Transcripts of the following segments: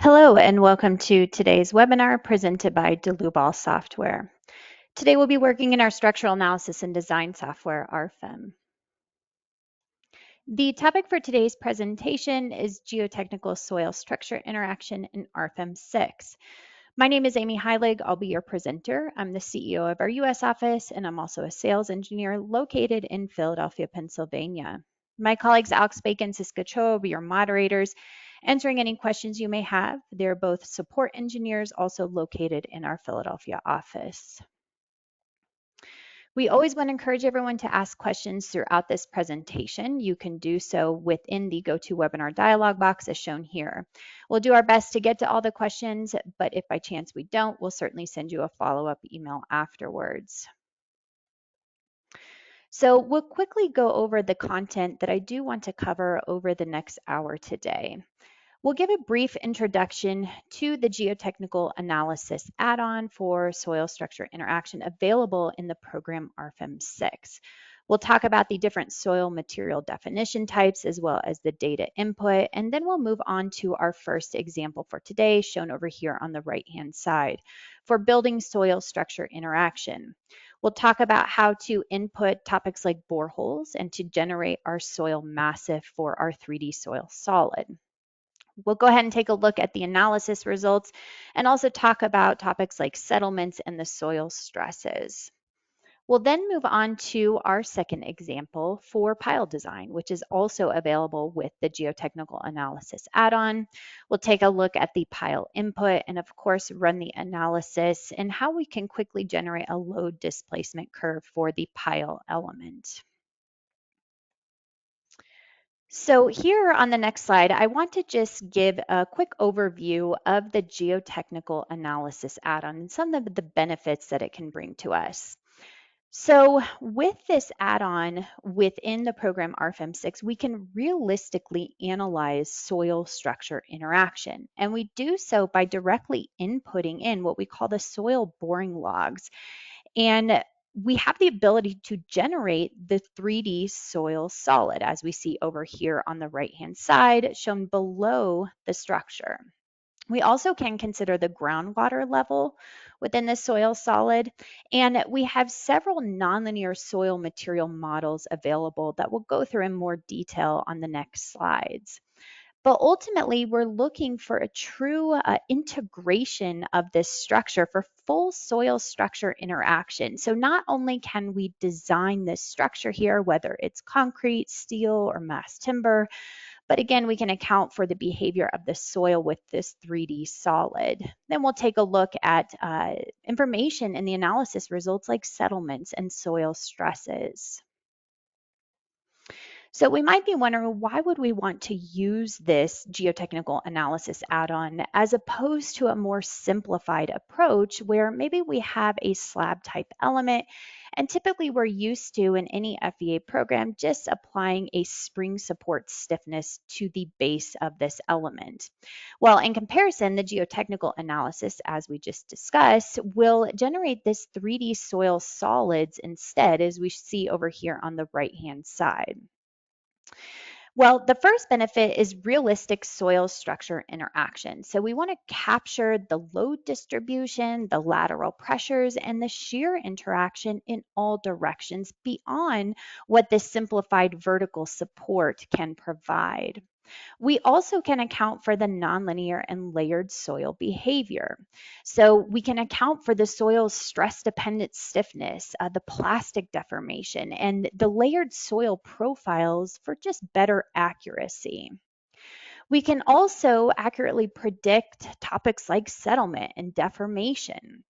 Hello and welcome to today's webinar presented by Delubal Software. Today we'll be working in our structural analysis and design software, RFEM. The topic for today's presentation is geotechnical soil structure interaction in RFEM 6. My name is Amy Heilig. I'll be your presenter. I'm the CEO of our US office, and I'm also a sales engineer located in Philadelphia, Pennsylvania. My colleagues Alex Bacon and Siska Cho will be your moderators, answering any questions you may have. They're both support engineers also located in our Philadelphia office. We always want to encourage everyone to ask questions throughout this presentation. You can do so within the GoToWebinar dialog box as shown here. We'll do our best to get to all the questions, but if by chance we don't, we'll certainly send you a follow-up email afterwards. So we'll quickly go over the content that I do want to cover over the next hour today. We'll give a brief introduction to the geotechnical analysis add-on for soil structure interaction available in the program RFEM 6. We'll talk about the different soil material definition types as well as the data input, and then we'll move on to our first example for today, shown over here on the right-hand side, for building soil structure interaction. We'll talk about how to input topics like boreholes and to generate our soil massif for our 3D soil solid. We'll go ahead and take a look at the analysis results and also talk about topics like settlements and the soil stresses. We'll then move on to our second example for pile design, which is also available with the geotechnical analysis add-on. We'll take a look at the pile input and of course run the analysis and how we can quickly generate a load displacement curve for the pile element. So here on the next slide, I want to just give a quick overview of the geotechnical analysis add-on and some of the benefits that it can bring to us. So with this add-on within the program RFEM 6, we can realistically analyze soil structure interaction. And we do so by directly inputting in what we call the soil boring logs. And we have the ability to generate the 3D soil solid, as we see over here on the right-hand side, shown below the structure. We also can consider the groundwater level within the soil solid, and we have several nonlinear soil material models available that we'll go through in more detail on the next slides. But ultimately, we're looking for a true integration of this structure for full soil structure interaction. So not only can we design this structure here, whether it's concrete, steel, or mass timber, but again, we can account for the behavior of the soil with this 3D solid. Then we'll take a look at information in the analysis results like settlements and soil stresses. So we might be wondering, why would we want to use this geotechnical analysis add-on as opposed to a more simplified approach where maybe we have a slab type element and typically we're used to in any FEA program just applying a spring support stiffness to the base of this element. Well, in comparison, the geotechnical analysis, as we just discussed, will generate this 3D soil solids instead, as we see over here on the right-hand side. Well, the first benefit is realistic soil structure interaction. So we want to capture the load distribution, the lateral pressures, and the shear interaction in all directions beyond what the simplified vertical support can provide. We also can account for the nonlinear and layered soil behavior. So we can account for the soil's stress-dependent stiffness, the plastic deformation, and the layered soil profiles for just better accuracy. We can also accurately predict topics like settlement and deformation.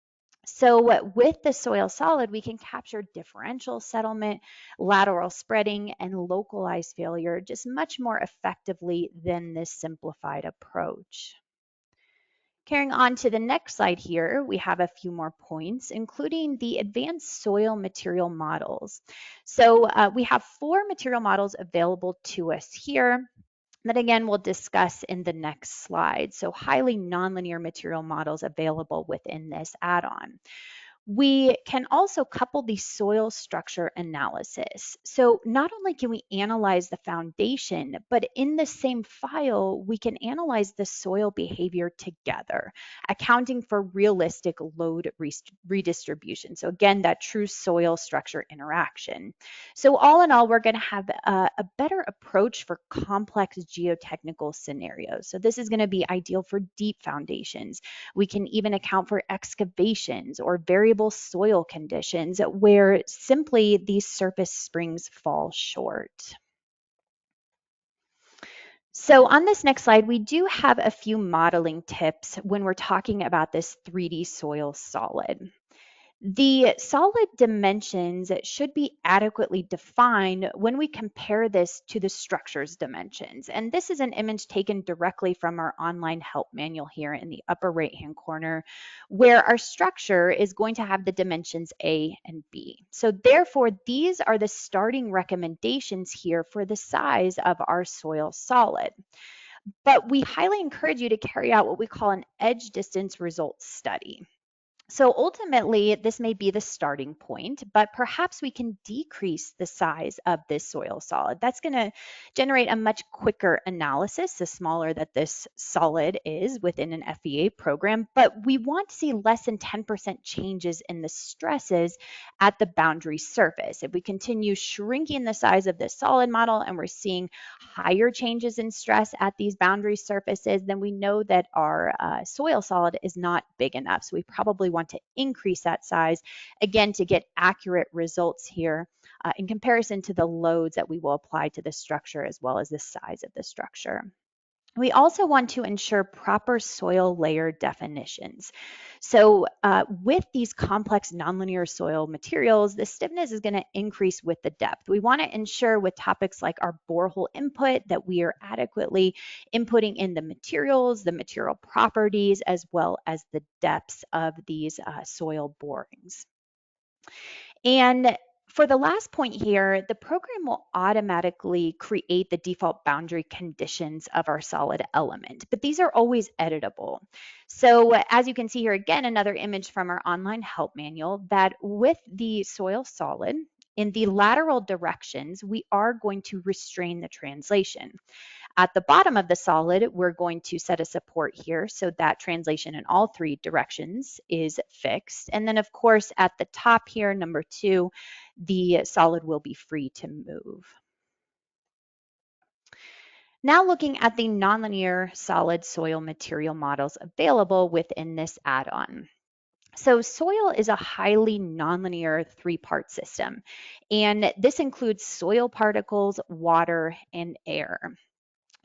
So with the soil solid, we can capture differential settlement, lateral spreading, and localized failure just much more effectively than this simplified approach. Carrying on to the next slide here, we have a few more points, including the advanced soil material models. So we have 4 material models available to us here that again we'll discuss in the next slide. So highly nonlinear material models available within this add-on. We can also couple the soil structure analysis. So not only can we analyze the foundation, but in the same file, we can analyze the soil behavior together, accounting for realistic load redistribution. So again, that true soil structure interaction. So all in all, we're going to have a better approach for complex geotechnical scenarios. So this is going to be ideal for deep foundations. We can even account for excavations or variable soil conditions where simply these surface springs fall short. So on this next slide, we do have a few modeling tips when we're talking about this 3D soil solid. The solid dimensions should be adequately defined when we compare this to the structure's dimensions. And this is an image taken directly from our online help manual here in the upper right-hand corner, where our structure is going to have the dimensions A and B. So therefore, these are the starting recommendations here for the size of our soil solid. But we highly encourage you to carry out what we call an edge distance results study. So ultimately, this may be the starting point, but perhaps we can decrease the size of this soil solid. That's going to generate a much quicker analysis, the smaller that this solid is within an FEA program, but we want to see less than 10% changes in the stresses at the boundary surface. If we continue shrinking the size of this solid model and we're seeing higher changes in stress at these boundary surfaces, then we know that our soil solid is not big enough. So we probably want to increase that size, again, to get accurate results here in comparison to the loads that we will apply to the structure as well as the size of the structure. We also want to ensure proper soil layer definitions. So with these complex nonlinear soil materials, the stiffness is going to increase with the depth. We want to ensure with topics like our borehole input that we are adequately inputting in the materials, the material properties, as well as the depths of these soil borings. And for the last point here, the program will automatically create the default boundary conditions of our solid element, but these are always editable. So as you can see here, again, another image from our online help manual, that with the soil solid, in the lateral directions, we are going to restrain the translation. At the bottom of the solid, we're going to set a support here so that translation in all three directions is fixed. And then of course, at the top here, number 2, the solid will be free to move. Now looking at the nonlinear solid soil material models available within this add-on. So soil is a highly nonlinear 3-part system, and this includes soil particles, water, and air.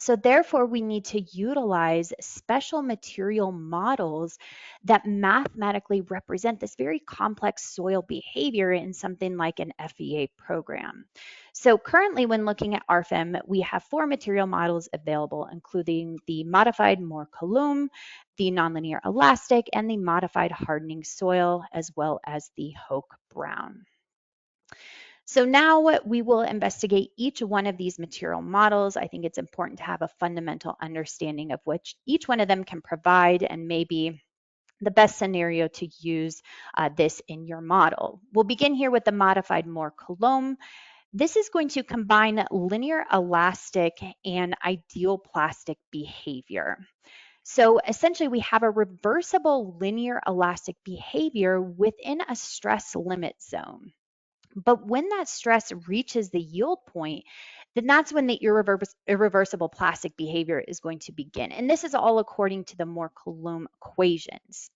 So therefore, we need to utilize special material models that mathematically represent this very complex soil behavior in something like an FEA program. So currently, when looking at RFEM, we have 4 material models available, including the modified Moore-Coulomb, the nonlinear elastic, and the modified hardening soil, as well as the Hoke-Brown. So now we will investigate each one of these material models. I think it's important to have a fundamental understanding of which each one of them can provide and maybe the best scenario to use this in your model. We'll begin here with the modified Moore-Coulomb. This is going to combine linear elastic and ideal plastic behavior. So essentially, we have a reversible linear elastic behavior within a stress limit zone. But when that stress reaches the yield point, then that's when the irreversible plastic behavior is going to begin. And this is all according to the Moore-Coulomb equations.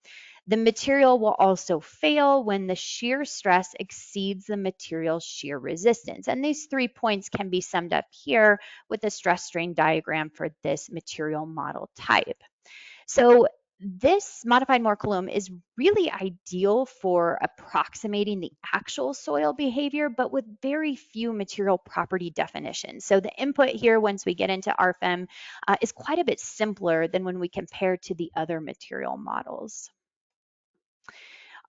The material will also fail when the shear stress exceeds the material's shear resistance. And these 3 points can be summed up here with the stress strain diagram for this material model type. So this modified Moore-Coulomb is really ideal for approximating the actual soil behavior, but with very few material property definitions. So the input here, once we get into RFEM, is quite a bit simpler than when we compare to the other material models.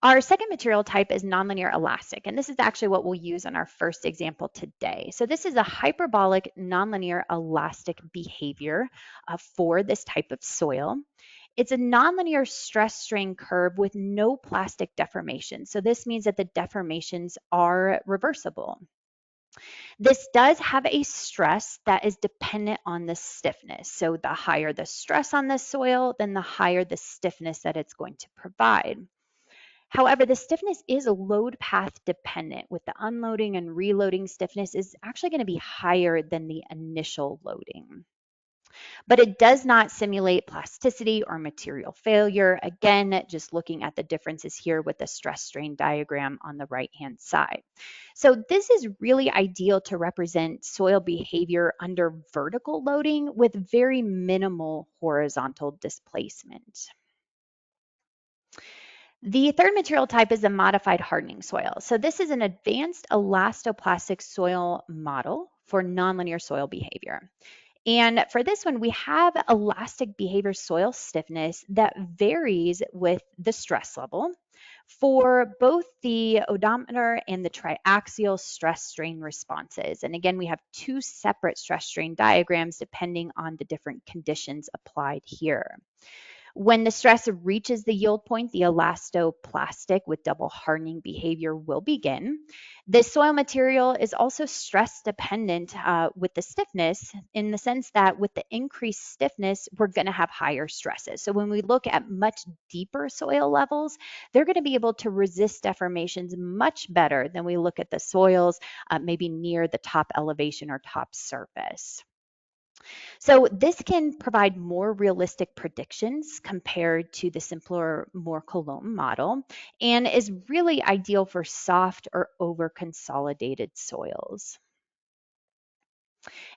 Our second material type is nonlinear elastic, and this is actually what we'll use in our first example today. So this is a hyperbolic nonlinear elastic behavior for this type of soil. It's a nonlinear stress strain curve with no plastic deformation. So this means that the deformations are reversible. This does have a stress that is dependent on the stiffness. So the higher the stress on the soil, then the higher the stiffness that it's going to provide. However, the stiffness is load path dependent, with the unloading and reloading stiffness is actually going to be higher than the initial loading. But it does not simulate plasticity or material failure. Again, just looking at the differences here with the stress strain diagram on the right-hand side. So this is really ideal to represent soil behavior under vertical loading with very minimal horizontal displacement. The third material type is a modified hardening soil. So this is an advanced elastoplastic soil model for nonlinear soil behavior. And for this one, we have elastic behavior soil stiffness that varies with the stress level for both the odometer and the triaxial stress strain responses. And again, we have two separate stress strain diagrams depending on the different conditions applied here. When the stress reaches the yield point, the elastoplastic with double hardening behavior will begin. The soil material is also stress dependent with the stiffness, in the sense that with the increased stiffness, we're going to have higher stresses. So when we look at much deeper soil levels, they're going to be able to resist deformations much better than we look at the soils maybe near the top elevation or top surface. So this can provide more realistic predictions compared to the simpler, more Coulomb model, and is really ideal for soft or over-consolidated soils.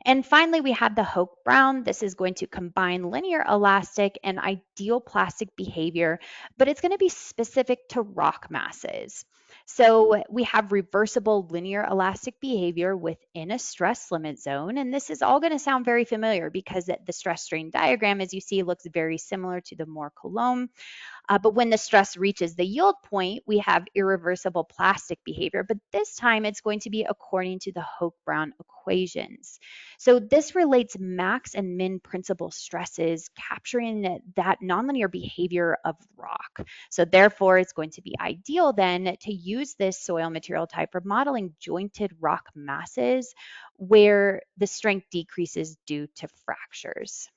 And finally, we have the Hoke Brown. This is going to combine linear elastic and ideal plastic behavior, but it's going to be specific to rock masses. So we have reversible linear elastic behavior within a stress limit zone. And this is all going to sound very familiar because the stress strain diagram, as you see, looks very similar to the more Coulomb. But when the stress reaches the yield point, we have irreversible plastic behavior, but this time it's going to be according to the Hoke-Brown equations. So this relates max and min principal stresses, capturing that nonlinear behavior of rock. So therefore, it's going to be ideal then to use this soil material type for modeling jointed rock masses where the strength decreases due to fractures.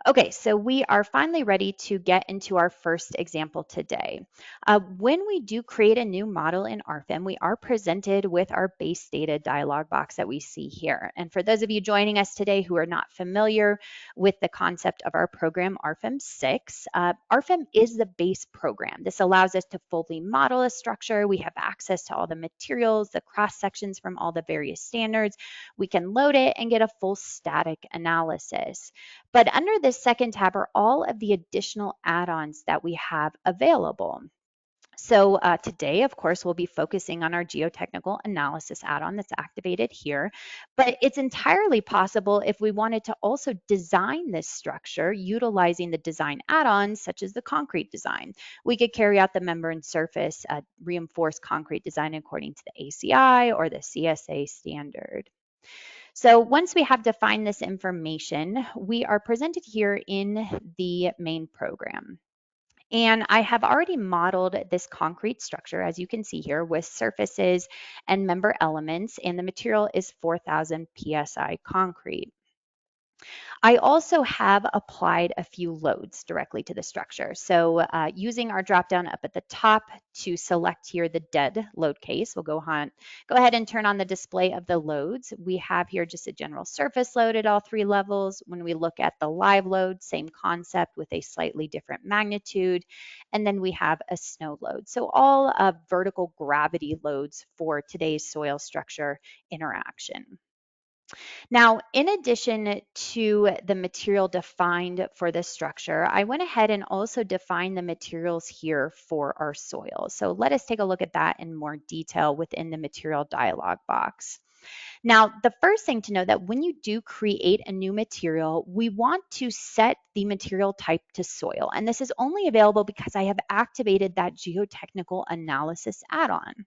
Okay, so we are finally ready to get into our first example today. When we do create a new model in RFEM, we are presented with our base data dialog box that we see here. And for those of you joining us today who are not familiar with the concept of our program, RFEM 6, RFEM is the base program. This allows us to fully model a structure. We have access to all the materials, the cross sections from all the various standards. We can load it and get a full static analysis. But under this second tab are all of the additional add-ons that we have available. So today, of course, we'll be focusing on our geotechnical analysis add-on that's activated here, but it's entirely possible if we wanted to also design this structure utilizing the design add-ons such as the concrete design. We could carry out the membrane surface reinforced concrete design according to the ACI or the CSA standard. So once we have defined this information, we are presented here in the main program. And I have already modeled this concrete structure, as you can see here, with surfaces and member elements, and the material is 4,000 PSI concrete. I also have applied a few loads directly to the structure. So using our dropdown up at the top to select here the dead load case, we'll go ahead and turn on the display of the loads. We have here just a general surface load at all three levels. When we look at the live load, same concept with a slightly different magnitude. And then we have a snow load. So all vertical gravity loads for today's soil structure interaction. Now, in addition to the material defined for this structure, I went ahead and also defined the materials here for our soil. So let us take a look at that in more detail within the material dialog box. Now, the first thing to know that when you do create a new material, we want to set the material type to soil. And this is only available because I have activated that geotechnical analysis add-on.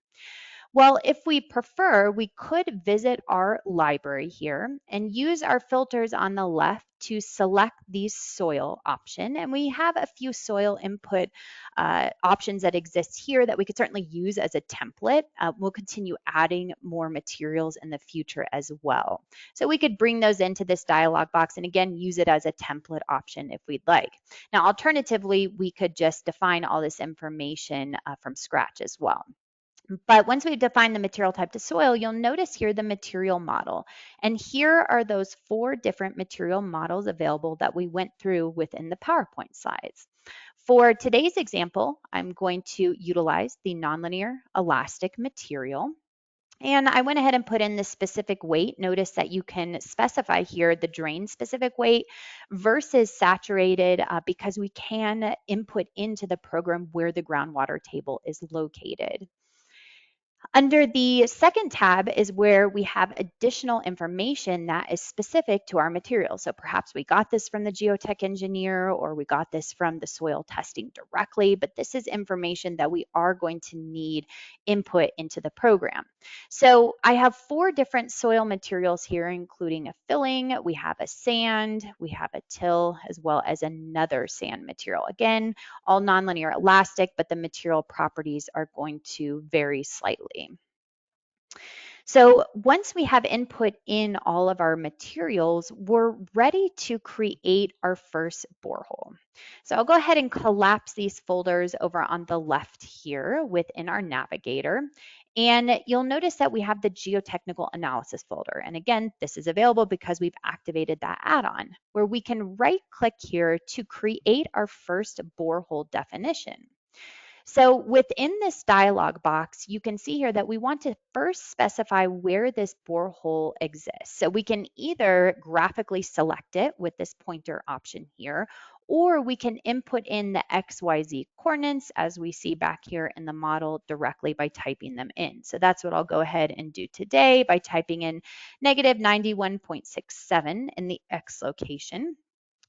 Well, if we prefer, we could visit our library here and use our filters on the left to select the soil option. And we have a few soil input options that exist here that we could certainly use as a template. We'll continue adding more materials in the future as well. So we could bring those into this dialog box and again, use it as a template option if we'd like. Now, alternatively, we could just define all this information from scratch as well. But once we've defined the material type to soil, you'll notice here the material model. And here are those 4 different material models available that we went through within the PowerPoint slides. For today's example, I'm going to utilize the nonlinear elastic material. And I went ahead and put in the specific weight. Notice that you can specify here the drain specific weight versus saturated because we can input into the program where the groundwater table is located. Under the second tab is where we have additional information that is specific to our material. So perhaps we got this from the geotech engineer or we got this from the soil testing directly, but this is information that we are going to need input into the program. So I have 4 different soil materials here, including a filling, we have a sand, we have a till, as well as another sand material. Again, all nonlinear elastic, but the material properties are going to vary slightly. So once we have input in all of our materials, we're ready to create our first borehole. So I'll go ahead and collapse these folders over on the left here within our navigator. And you'll notice that we have the geotechnical analysis folder. And again, this is available because we've activated that add-on where we can right click here to create our first borehole definition. So within this dialog box, you can see here that we want to first specify where this borehole exists. So we can either graphically select it with this pointer option here, or we can input in the XYZ coordinates as we see back here in the model directly by typing them in. So that's what I'll go ahead and do today by typing in negative 91.67 in the X location.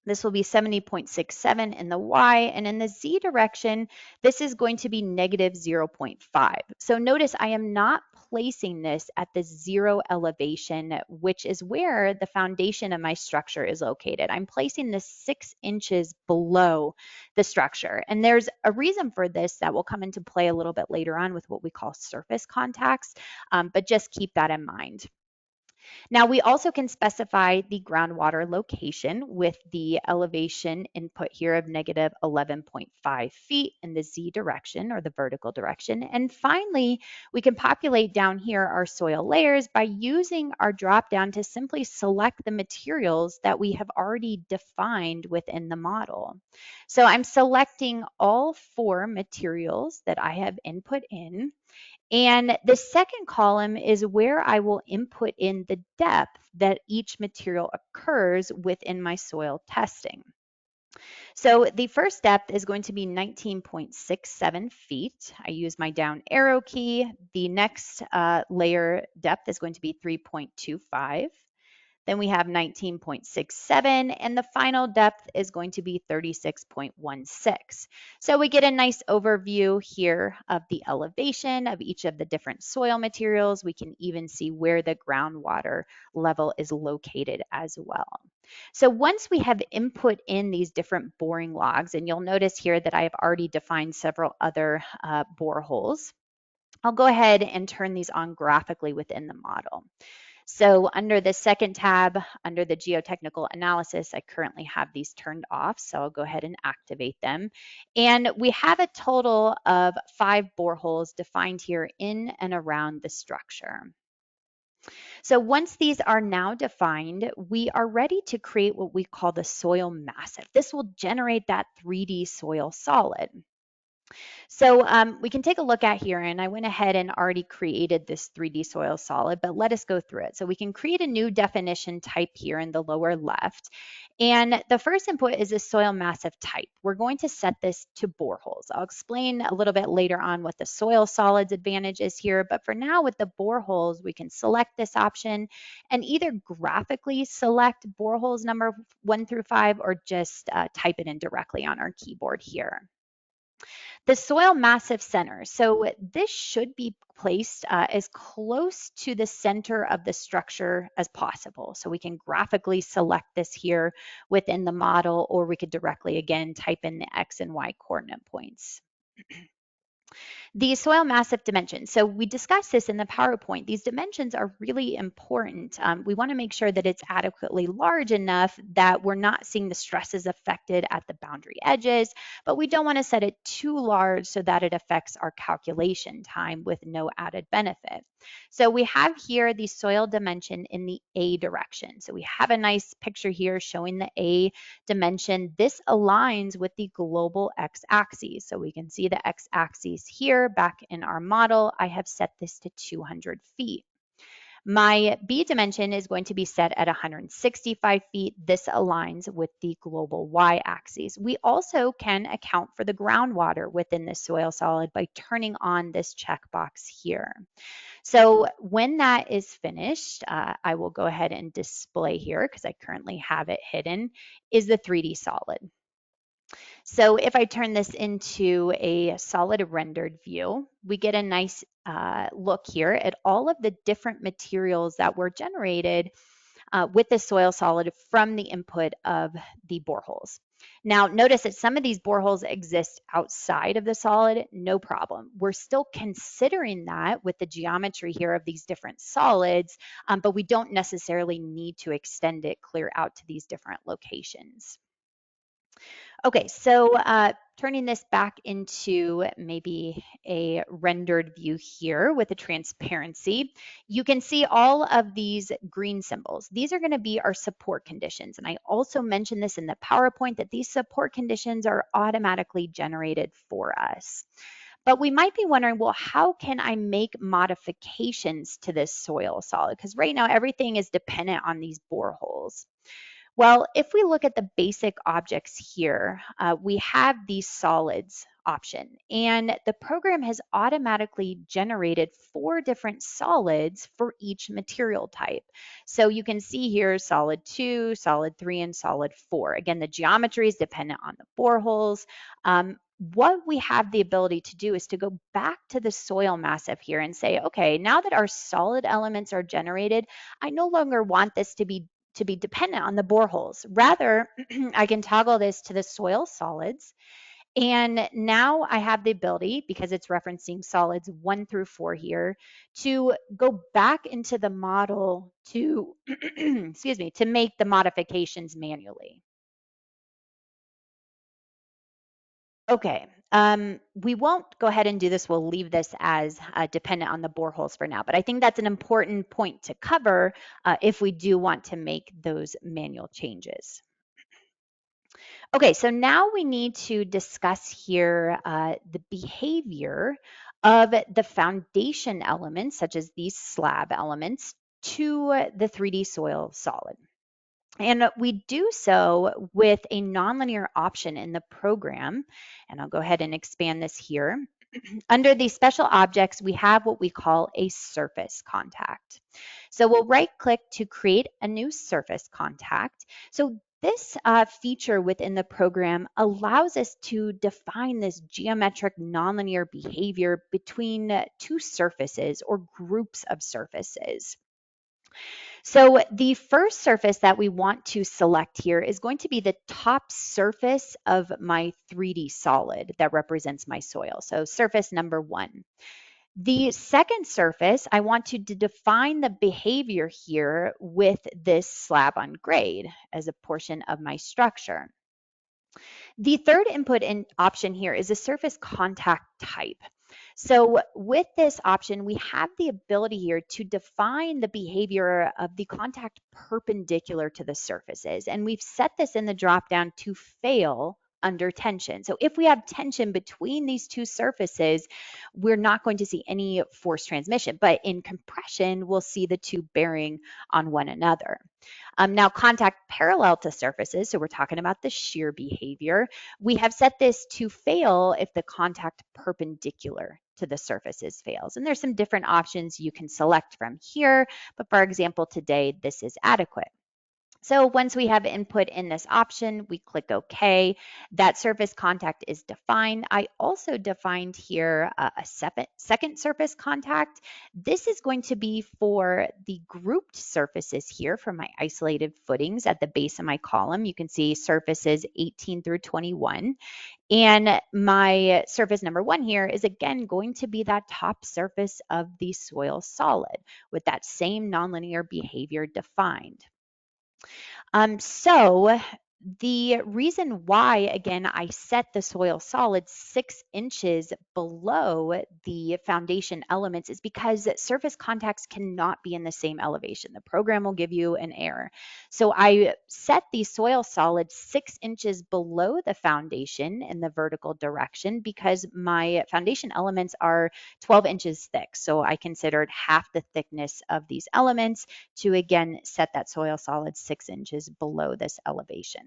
This will be 70.67 in the Y, and in the Z direction, this is going to be negative 0.5. So notice I am not placing this at the 0 elevation, which is where the foundation of my structure is located. I'm placing this 6 inches below the structure. And there's a reason for this that will come into play a little bit later on with what we call surface contacts, but just keep that in mind. Now we also can specify the groundwater location with the elevation input here of negative 11.5 feet in the Z direction or the vertical direction. And finally, we can populate down here our soil layers by using our drop down to simply select the materials that we have already defined within the model. So I'm selecting all 4 materials that I have input in. And the second column is where I will input in the depth that each material occurs within my soil testing. So the first depth is going to be 19.67 feet. I use my down arrow key. The next layer depth is going to be 3.25. Then we have 19.67, and the final depth is going to be 36.16. So we get a nice overview here of the elevation of each of the different soil materials. We can even see where the groundwater level is located as well. So once we have input in these different boring logs, and you'll notice here that I have already defined several other boreholes, I'll go ahead and turn these on graphically within the model. So under the second tab, under the geotechnical analysis, I currently have these turned off, so I'll go ahead and activate them. And we have a total of 5 boreholes defined here in and around the structure. So once these are now defined, we are ready to create what we call the soil massif. This will generate that 3D soil solid. So we can take a look at here, and I went ahead and already created this 3D soil solid, but let us go through it. So we can create a new definition type here in the lower left. And the first input is a soil massif type. We're going to set this to boreholes. I'll explain a little bit later on what the soil solids advantage is here, but for now with the boreholes, we can select this option and either graphically select boreholes number 1 through 5 or just type it in directly on our keyboard here. The soil massive center. So this should be placed as close to the center of the structure as possible. So we can graphically select this here within the model, or we could directly, again, type in the X and Y coordinate points. The soil massive dimensions. So we discussed this in the PowerPoint. These dimensions are really important. We want to make sure that it's adequately large enough that we're not seeing the stresses affected at the boundary edges, but we don't want to set it too large so that it affects our calculation time with no added benefit. So we have here the soil dimension in the A direction. So we have a nice picture here showing the A dimension. This aligns with the global x-axis. So we can see the x-axis here back in our model. I have set this to 200 feet. My B dimension is going to be set at 165 feet. This aligns with the global y-axis. We also can account for the groundwater within the soil solid by turning on this checkbox here. So when that is finished, I will go ahead and display here, because I currently have it hidden, is the 3D solid. So if I turn this into a solid rendered view, we get a nice look here at all of the different materials that were generated with the soil solid from the input of the boreholes. Now, notice that some of these boreholes exist outside of the solid, no problem. We're still considering that with the geometry here of these different solids, but we don't necessarily need to extend it clear out to these different locations. Okay, so turning this back into maybe a rendered view here with a transparency, you can see all of these green symbols. These are going to be our support conditions. And I also mentioned this in the PowerPoint that these support conditions are automatically generated for us. But we might be wondering, well, how can I make modifications to this soil solid? Because right now everything is dependent on these boreholes. Well, if we look at the basic objects here, we have the solids option, and the program has automatically generated 4 different solids for each material type. So you can see here solid 2, solid 3, and solid 4. Again, the geometry is dependent on the boreholes. What we have the ability to do is to go back to the soil massive here and say, okay, now that our solid elements are generated, I no longer want this to be dependent on the boreholes. Rather, I can toggle this to the soil solids. And now I have the ability, because it's referencing solids 1 through 4 here, to go back into the model to, excuse me, to make the modifications manually. Okay, we won't go ahead and do this. We'll leave this as dependent on the boreholes for now, but I think that's an important point to cover if we do want to make those manual changes. Okay, so now we need to discuss here the behavior of the foundation elements, such as these slab elements, to the 3D soil solid. And we do so with a nonlinear option in the program. And I'll go ahead and expand this here. Under these special objects, we have what we call a surface contact. So we'll right click to create a new surface contact. So this feature within the program allows us to define this geometric nonlinear behavior between 2 surfaces or groups of surfaces. So the first surface that we want to select here is going to be the top surface of my 3D solid that represents my soil. So surface number 1. The second surface, I want to define the behavior here with this slab on grade as a portion of my structure. The third input option here is a surface contact type. So with this option, we have the ability here to define the behavior of the contact perpendicular to the surfaces. And we've set this in the dropdown to fail under tension. So if we have tension between these 2 surfaces, we're not going to see any force transmission. But in compression, we'll see the 2 bearing on one another. Now, contact parallel to surfaces, so we're talking about the shear behavior. We have set this to fail if the contact perpendicular to the surfaces fails. And there's some different options you can select from here, but for example, today, this is adequate. So once we have input in this option, we click OK. That surface contact is defined. I also defined here a second surface contact. This is going to be for the grouped surfaces here for my isolated footings at the base of my column. You can see surfaces 18 through 21. And my surface number 1 here is again going to be that top surface of the soil solid with that same nonlinear behavior defined. So the reason why, again, I set the soil solid 6 inches below the foundation elements is because surface contacts cannot be in the same elevation. The program will give you an error. So I set the soil solid 6 inches below the foundation in the vertical direction because my foundation elements are 12 inches thick. So I considered half the thickness of these elements to again set that soil solid 6 inches below this elevation.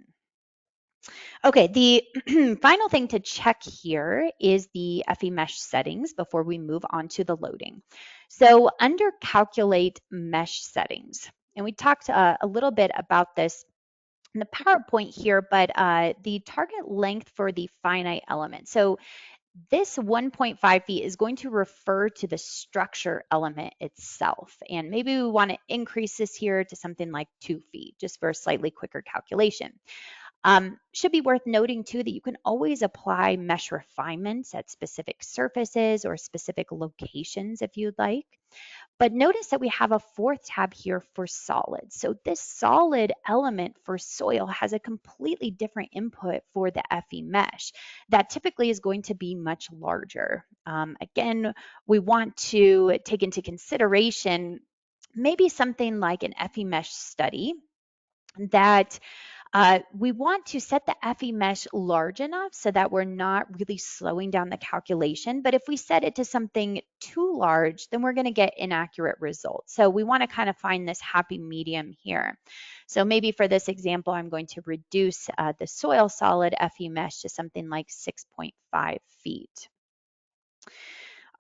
Okay, the final thing to check here is the FE mesh settings before we move on to the loading. So under calculate mesh settings, and we talked a little bit about this in the PowerPoint here, but the target length for the finite element. So this 1.5 feet is going to refer to the structure element itself. And maybe we want to increase this here to something like 2 feet, just for a slightly quicker calculation. Should be worth noting too that you can always apply mesh refinements at specific surfaces or specific locations if you'd like. But notice that we have a 4th tab here for solids. So this solid element for soil has a completely different input for the FE mesh that typically is going to be much larger. Again, we want to take into consideration maybe something like an FE mesh study that we want to set the FE mesh large enough so that we're not really slowing down the calculation. But if we set it to something too large, then we're going to get inaccurate results. So we want to kind of find this happy medium here. So maybe for this example, I'm going to reduce the soil solid FE mesh to something like 6.5 feet.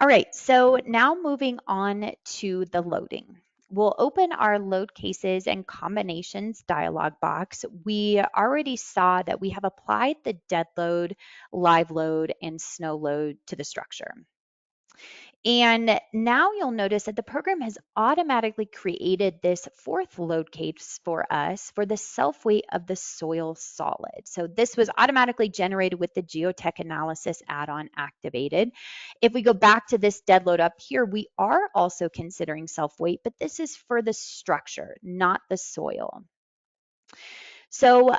All right, so now moving on to the loading. We'll open our load cases and combinations dialog box. We already saw that we have applied the dead load, live load, and snow load to the structure. And now you'll notice that the program has automatically created this 4th load case for us for the self-weight of the soil solid. So this was automatically generated with the geotech analysis add-on activated. If we go back to this dead load up here, we are also considering self-weight, but this is for the structure, not the soil. So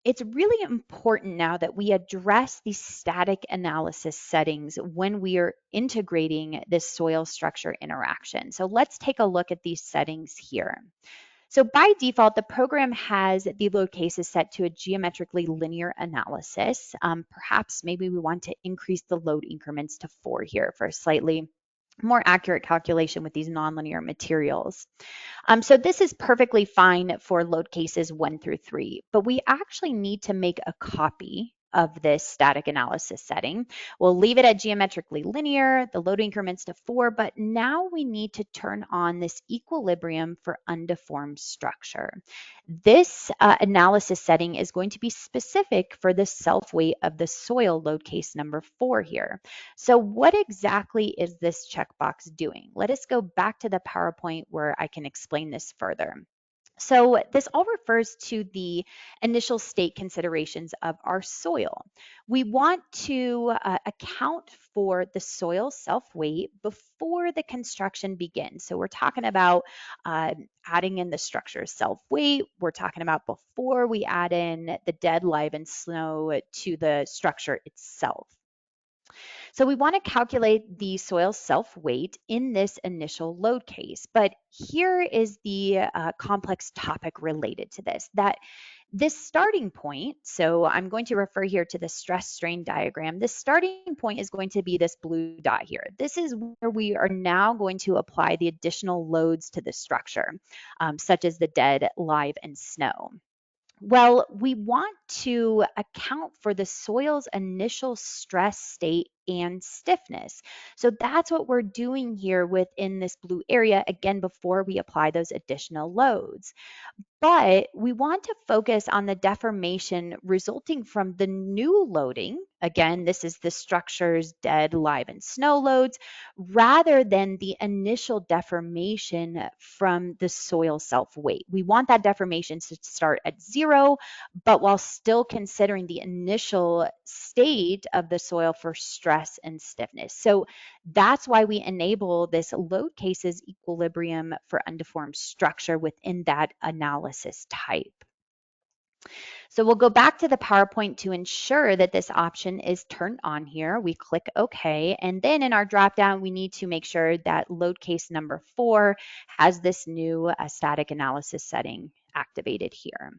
it's really important now that we address these static analysis settings when we are integrating this soil structure interaction. So let's take a look at these settings here. So by default, the program has the load cases set to a geometrically linear analysis. Perhaps maybe we want to increase the load increments to 4 here for a slightly more accurate calculation with these nonlinear materials. So this is perfectly fine for load cases 1 through 3, but we actually need to make a copy of this static analysis setting. We'll leave it at geometrically linear, the load increments to 4, but now we need to turn on this equilibrium for undeformed structure. This analysis setting is going to be specific for the self-weight of the soil load case number 4 here. So what exactly is this checkbox doing? Let us go back to the PowerPoint where I can explain this further. So this all refers to the initial state considerations of our soil. We want to account for the soil self-weight before the construction begins. So we're talking about adding in the structure self-weight. We're talking about before we add in the dead, live, and snow to the structure itself. So we want to calculate the soil self-weight in this initial load case. But here is the complex topic related to this, that this starting point, so I'm going to refer here to the stress strain diagram. This starting point is going to be this blue dot here. This is where we are now going to apply the additional loads to the structure, such as the dead, live, and snow. Well, we want to account for the soil's initial stress state and stiffness. So that's what we're doing here within this blue area, again, before we apply those additional loads. But we want to focus on the deformation resulting from the new loading. Again, this is the structure's dead, live, and snow loads, rather than the initial deformation from the soil self-weight. We want that deformation to start at 0, but while still considering the initial state of the soil for stress and stiffness. So that's why we enable this load cases equilibrium for undeformed structure within that analysis type. So we'll go back to the PowerPoint to ensure that this option is turned on here. We click OK, and then in our dropdown, we need to make sure that load case number 4 has this new static analysis setting activated here.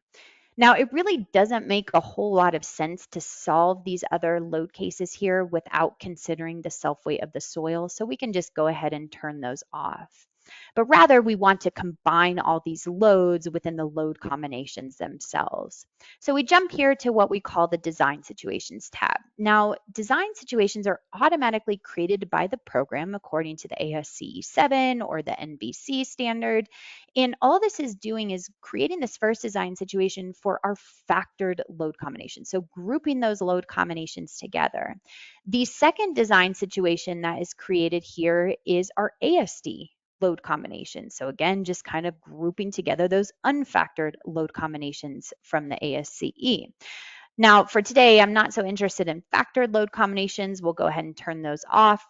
Now, it really doesn't make a whole lot of sense to solve these other load cases here without considering the self-weight of the soil, so we can just go ahead and turn those off. But rather, we want to combine all these loads within the load combinations themselves. So we jump here to what we call the Design Situations tab. Now, design situations are automatically created by the program according to the ASCE 7 or the NBC standard. And all this is doing is creating this first design situation for our factored load combination. So grouping those load combinations together. The second design situation that is created here is our ASD load combination. So again, just kind of grouping together those unfactored load combinations from the ASCE. Now, for today, I'm not so interested in factored load combinations. We'll go ahead and turn those off,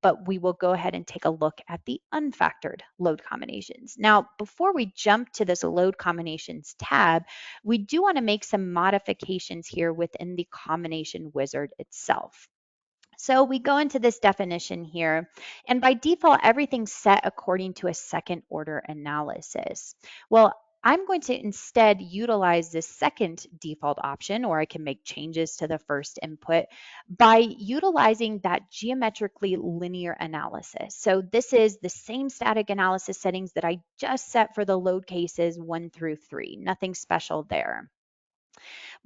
but we will go ahead and take a look at the unfactored load combinations. Now, before we jump to this load combinations tab, we do want to make some modifications here within the combination wizard itself. So we go into this definition here, and by default, everything's set according to a second order analysis. Well, I'm going to instead utilize this second default option, or I can make changes to the first input by utilizing that geometrically linear analysis. So this is the same static analysis settings that I just set for the load cases 1 through 3, nothing special there.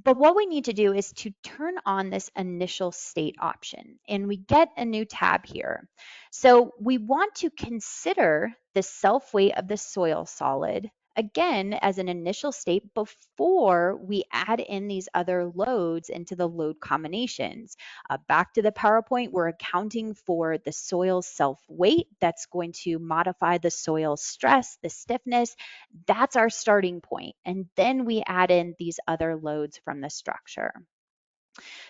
But what we need to do is to turn on this initial state option, and we get a new tab here. So we want to consider the self-weight of the soil solid, again, as an initial state before we add in these other loads into the load combinations. Back to the PowerPoint, we're accounting for the soil self-weight that's going to modify the soil stress, the stiffness. That's our starting point. And then we add in these other loads from the structure.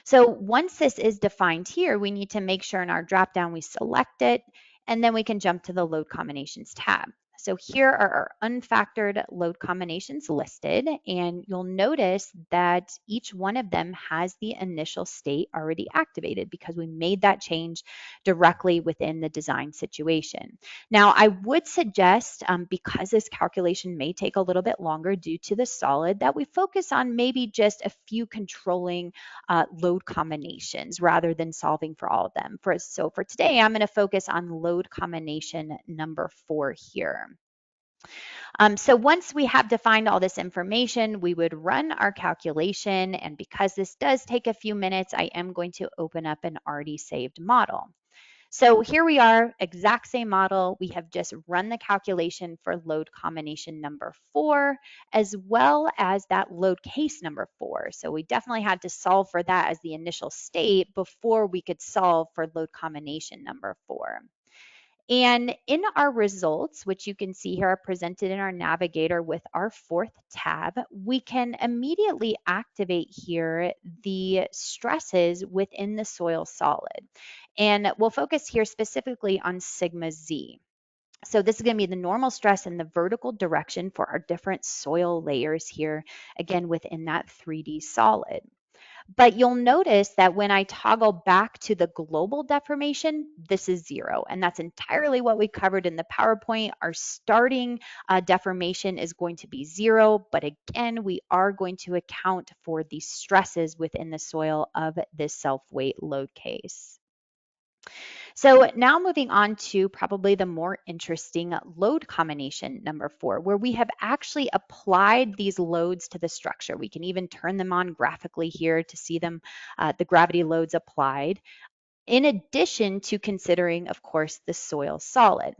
So once this is defined here, we need to make sure in our dropdown we select it, and then we can jump to the load combinations tab. So here are our unfactored load combinations listed, and you'll notice that each one of them has the initial state already activated because we made that change directly within the design situation. Now, I would suggest, because this calculation may take a little bit longer due to the solid, that we focus on maybe just a few controlling load combinations rather than solving for all of them. So for today, I'm going to focus on load combination number 4 here. So once we have defined all this information, we would run our calculation. And because this does take a few minutes, I am going to open up an already saved model. So here we are, exact same model. We have just run the calculation for load combination number 4, as well as that load case number 4. So we definitely had to solve for that as the initial state before we could solve for load combination number 4. And in our results, which you can see here are presented in our navigator with our 4th tab, we can immediately activate here the stresses within the soil solid. And we'll focus here specifically on sigma Z. So this is going to be the normal stress in the vertical direction for our different soil layers here, again, within that 3D solid. But you'll notice that when I toggle back to the global deformation, this is 0. And that's entirely what we covered in the PowerPoint. Our starting deformation is going to be 0. But again, we are going to account for the stresses within the soil of this self-weight load case. So now moving on to probably the more interesting load combination number 4, where we have actually applied these loads to the structure. We can even turn them on graphically here to see them, the gravity loads applied. in addition to considering, of course, the soil solid.